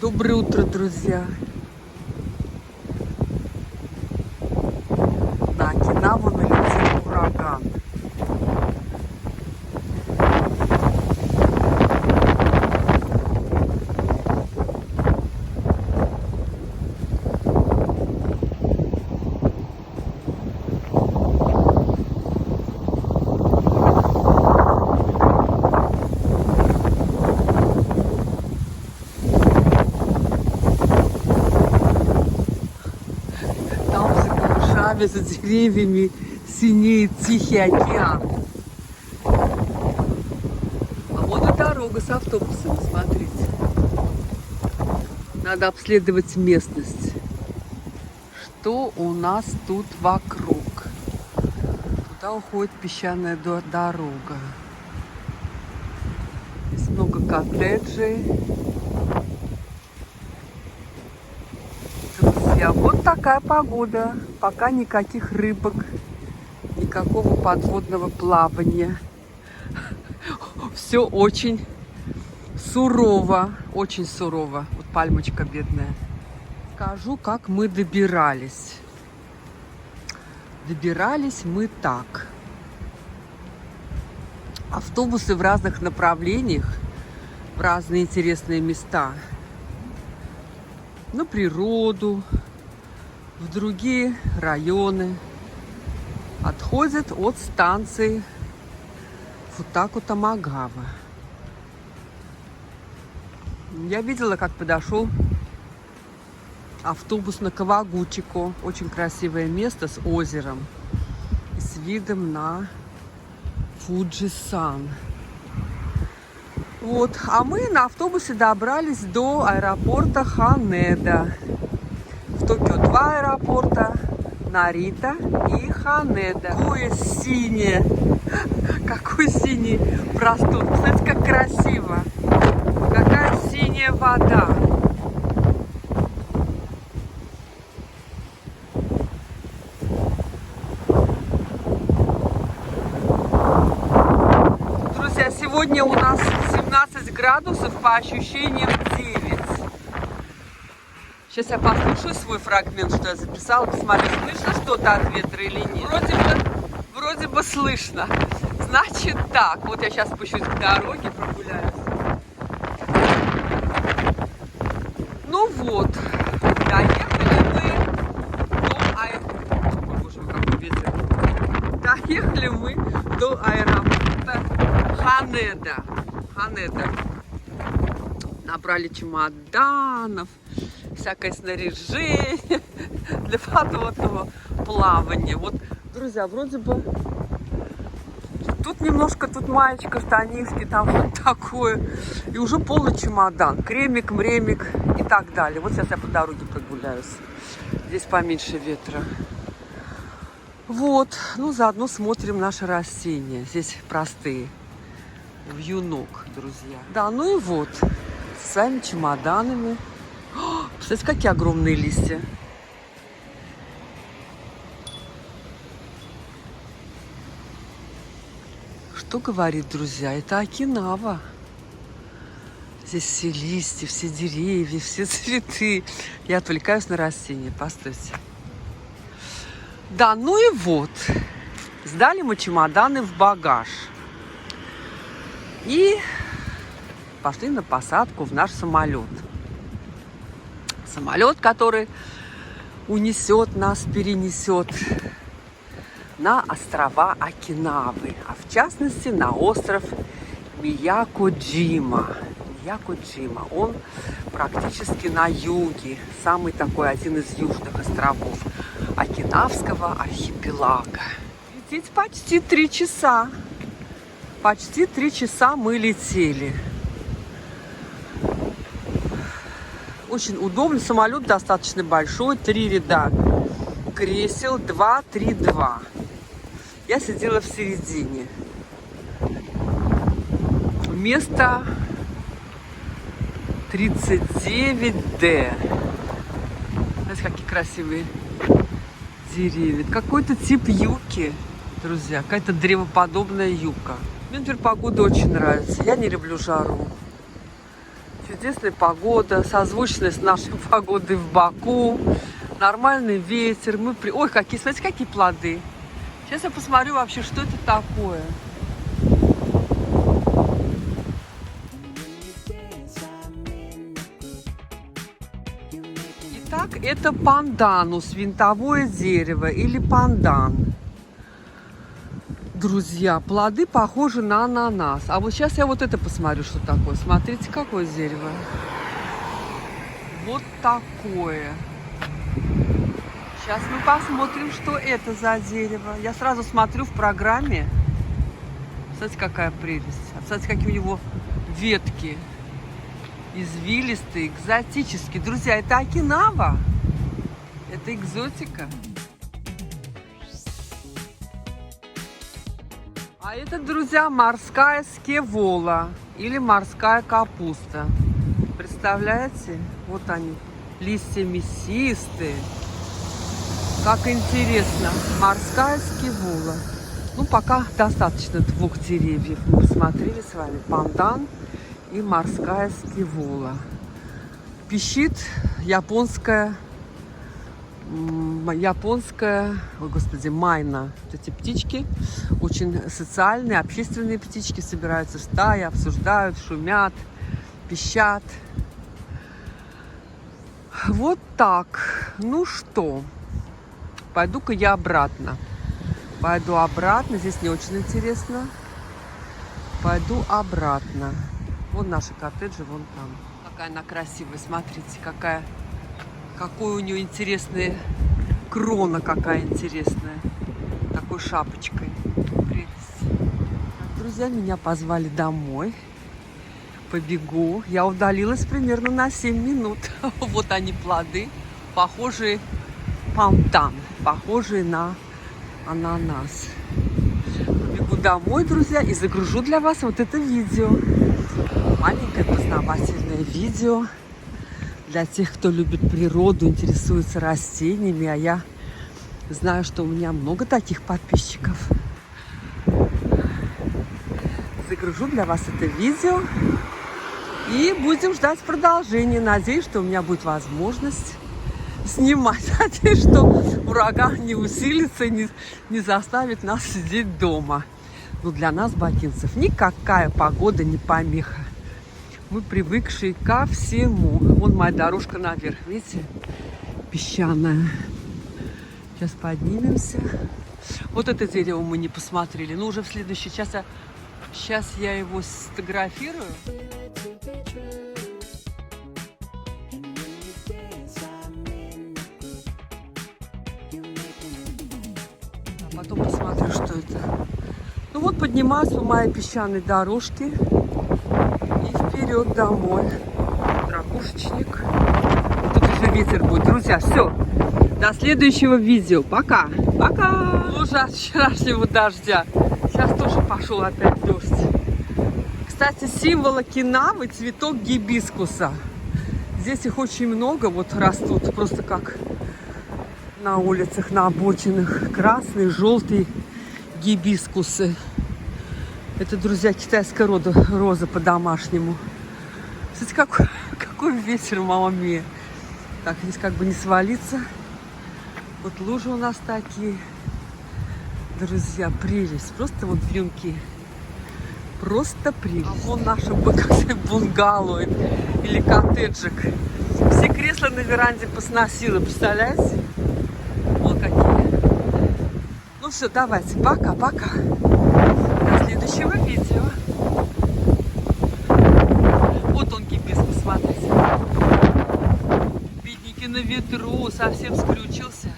Доброе утро, друзья! На Окинаву налетел ураган. Там за камышами, за деревьями синеет Тихий океан. А вот и дорога с автобусами, смотрите. Надо обследовать местность. Что у нас тут вокруг? Туда уходит песчаная дорога. Здесь много коттеджей. Друзья, вот такая погода. Пока никаких рыбок, никакого подводного плавания. Все очень сурово, очень сурово. Вот пальмочка бедная. Скажу, как мы добирались. Добирались мы так. Автобусы в разных направлениях, в разные интересные места. На природу, в другие районы. Отходят от станции Футаку-Тамагава. Я видела, как подошел автобус на Кавагучико. Очень красивое место с озером и с видом на Фуджи-сан. Вот. А мы на автобусе добрались до аэропорта Ханеда. В Токио 2 аэропорта, Нарита и Ханеда. Какое синее! Какой синий простор! Смотрите, как красиво! Какая синяя вода! Друзья, сегодня у нас 17 градусов, по ощущениям 9. Сейчас я послушаю свой фрагмент, что я записала, посмотрю, слышно что-то от ветра или нет. Вроде бы слышно. Значит так, вот я сейчас спущусь к дороге, прогуляюсь. Ну вот, доехали мы до аэропорта Ханеда. Набрали чемоданов, всякое снаряжение для подводного плавания. Вот, друзья, вроде бы тут немножко, тут маечка, штанишки, там вот такое. И уже полный чемодан. Кремик, мремик и так далее. Вот сейчас я по дороге прогуляюсь. Здесь поменьше ветра. Вот, ну заодно смотрим наши растения. Здесь простые. Вьюнок, друзья. Да, ну и вот, с своими чемоданами. Представляете, какие огромные листья. Что говорит, друзья, это Окинава. Здесь все листья, все деревья, все цветы. Я отвлекаюсь на растения, постойте. Да, ну и вот. Сдали мы чемоданы в багаж. И пошли на посадку в наш самолет. Самолет, который унесет нас, перенесет на острова Окинавы, а в частности на остров Миякоджима. Миякоджима, он практически на юге, самый такой, один из южных островов Окинавского архипелага. Лететь почти 3 часа. Почти 3 часа мы летели. Очень удобно. Самолет достаточно большой. 3 ряда кресел. 2, 3, 2. Я сидела в середине. Место 39D. Знаете, какие красивые деревья. Какой-то тип юбки, друзья. Какая-то древоподобная юбка. Мне, например, погода очень нравится. Я не люблю жару. чудесная погода, созвучная с нашей погодой в Баку. Нормальный ветер. Ой, какие, смотрите, какие плоды. Сейчас я посмотрю вообще, что это такое. Итак, это панданус, винтовое дерево или пандан. Друзья, плоды похожи на ананас. А вот сейчас я вот это посмотрю, что такое. Смотрите, какое дерево. Вот такое. Сейчас мы посмотрим, что это за дерево. Я сразу смотрю в программе. Смотрите, какая прелесть. Смотрите, какие у него ветки. Извилистые, экзотические. Друзья, это Окинава. Это экзотика. А это, друзья, морская скевола или морская капуста. Представляете? Вот они, листья мясистые. Как интересно. Морская скевола. Ну, пока достаточно двух деревьев. Мы посмотрели с вами. Пандан и морская скевола. Пищит японская, ой, господи, майна. Вот эти птички, очень социальные, общественные птички, собираются в стаи, обсуждают, шумят, пищат. Вот так. Ну что, пойду-ка я обратно. Пойду обратно. Здесь не очень интересно. Пойду обратно. Вон наши коттеджи, вон там. Какая она красивая, смотрите, какой у нее интересная крона, какая интересная. Такой шапочкой. Прелесть. Друзья, меня позвали домой. Побегу. Я удалилась примерно на 7 минут. Вот они, плоды, похожие пандан, похожие на ананас. Побегу домой, друзья, и загружу для вас вот это видео. Маленькое познавательное видео для тех, кто любит природу, интересуется растениями. А я знаю, что у меня много таких подписчиков. Загружу для вас это видео и будем ждать продолжения. Надеюсь, что у меня будет возможность снимать. Надеюсь, что ураган не усилится и не заставит нас сидеть дома. Но для нас, бакинцев, никакая погода не помеха. Мы привыкшие ко всему. Вон моя дорожка наверх, видите? Песчаная. Сейчас поднимемся. Вот это дерево мы не посмотрели. Но уже в следующий час. Сейчас я его сфотографирую. А потом посмотрю, что это. Ну вот, поднимаюсь по моей песчаной дорожке. И вперед домой. Ракушечник. Тут уже ветер будет. Друзья, все. До следующего видео. Пока. Пока. Уже от вчерашнего дождя. Сейчас тоже пошел опять дождь. Кстати, символ Окинавы — цветок гибискуса. Здесь их очень много. Вот растут просто как на улицах, на обочинах. Красные, желтые гибискусы. Это, друзья, китайская роза по-домашнему. Смотрите, какой ветер, мама мия. Так, здесь как бы не свалиться. Вот лужи у нас такие. Друзья, прелесть. Просто вот вьюнки. Просто прелесть. А вон наша бунгало или коттеджик. Все кресла на веранде посносило, представляете? Вот какие. Ну все, давайте, пока-пока. До следующего видео. Вот он, гибискус, смотрите. Бедненький на ветру, совсем скрючился.